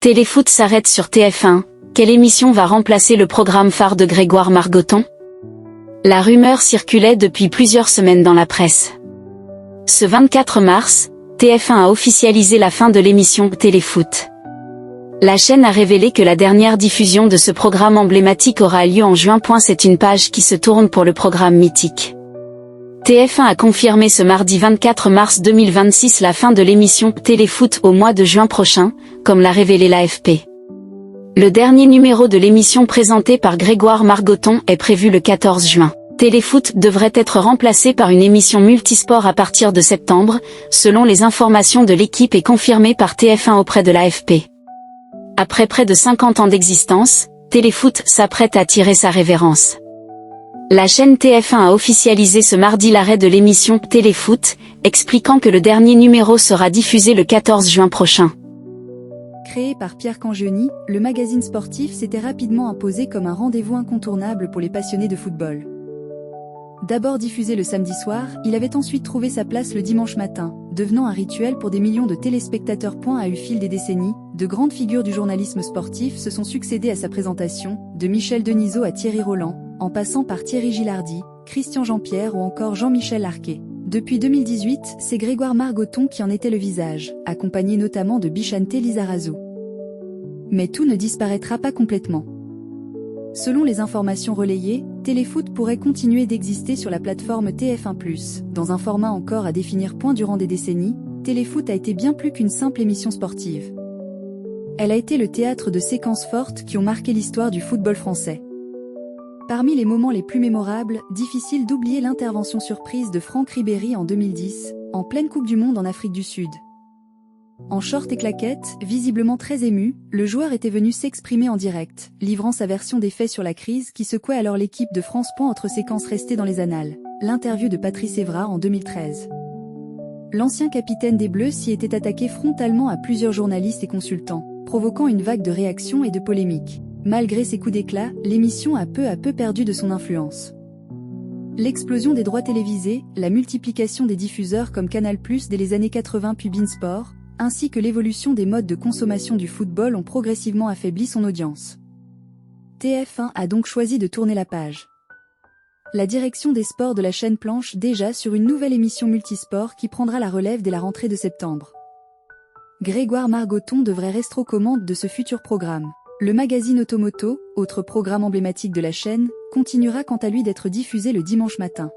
Téléfoot s'arrête sur TF1, quelle émission va remplacer le programme phare de Grégoire Margoton? La rumeur circulait depuis plusieurs semaines dans la presse. Ce 24 mars, TF1 a officialisé la fin de l'émission Téléfoot. La chaîne a révélé que la dernière diffusion de ce programme emblématique aura lieu en juin. C'est une page qui se tourne pour le programme mythique. TF1 a confirmé ce mardi 24 mars 2026 la fin de l'émission Téléfoot au mois de juin prochain, comme l'a révélé l'AFP. Le dernier numéro de l'émission présentée par Grégoire Margoton est prévu le 14 juin. Téléfoot devrait être remplacé par une émission multisport à partir de septembre, selon les informations de l'équipe et confirmées par TF1 auprès de l'AFP. Après près de 50 ans d'existence, Téléfoot s'apprête à tirer sa révérence. La chaîne TF1 a officialisé ce mardi l'arrêt de l'émission Téléfoot, expliquant que le dernier numéro sera diffusé le 14 juin prochain. Créé par Pierre Cangioni, le magazine sportif s'était rapidement imposé comme un rendez-vous incontournable pour les passionnés de football. D'abord diffusé le samedi soir, il avait ensuite trouvé sa place le dimanche matin, devenant un rituel pour des millions de téléspectateurs. À au fil des décennies, de grandes figures du journalisme sportif se sont succédées à sa présentation, de Michel Denisot à Thierry Roland, en passant par Thierry Gilardi, Christian Jean-Pierre ou encore Jean-Michel Larquet. Depuis 2018, c'est Grégoire Margoton qui en était le visage, accompagné notamment de Bichante Lizarazu. Mais tout ne disparaîtra pas complètement. Selon les informations relayées, Téléfoot pourrait continuer d'exister sur la plateforme TF1+, dans un format encore à définir. Durant des décennies, Téléfoot a été bien plus qu'une simple émission sportive. Elle a été le théâtre de séquences fortes qui ont marqué l'histoire du football français. Parmi les moments les plus mémorables, difficile d'oublier l'intervention surprise de Franck Ribéry en 2010, en pleine Coupe du Monde en Afrique du Sud. En short et claquettes, visiblement très ému, le joueur était venu s'exprimer en direct, livrant sa version des faits sur la crise qui secouait alors l'équipe de France. Autre séquence restée dans les annales, l'interview de Patrice Evra en 2013. L'ancien capitaine des Bleus s'y était attaqué frontalement à plusieurs journalistes et consultants, provoquant une vague de réactions et de polémiques. Malgré ses coups d'éclat, l'émission a peu à peu perdu de son influence. L'explosion des droits télévisés, la multiplication des diffuseurs comme Canal+ dès les années 80 puis beIN Sport, ainsi que l'évolution des modes de consommation du football ont progressivement affaibli son audience. TF1 a donc choisi de tourner la page. La direction des sports de la chaîne planche déjà sur une nouvelle émission multisport qui prendra la relève dès la rentrée de septembre. Grégoire Margoton devrait rester aux commandes de ce futur programme. Le magazine Automoto, autre programme emblématique de la chaîne, continuera quant à lui d'être diffusé le dimanche matin.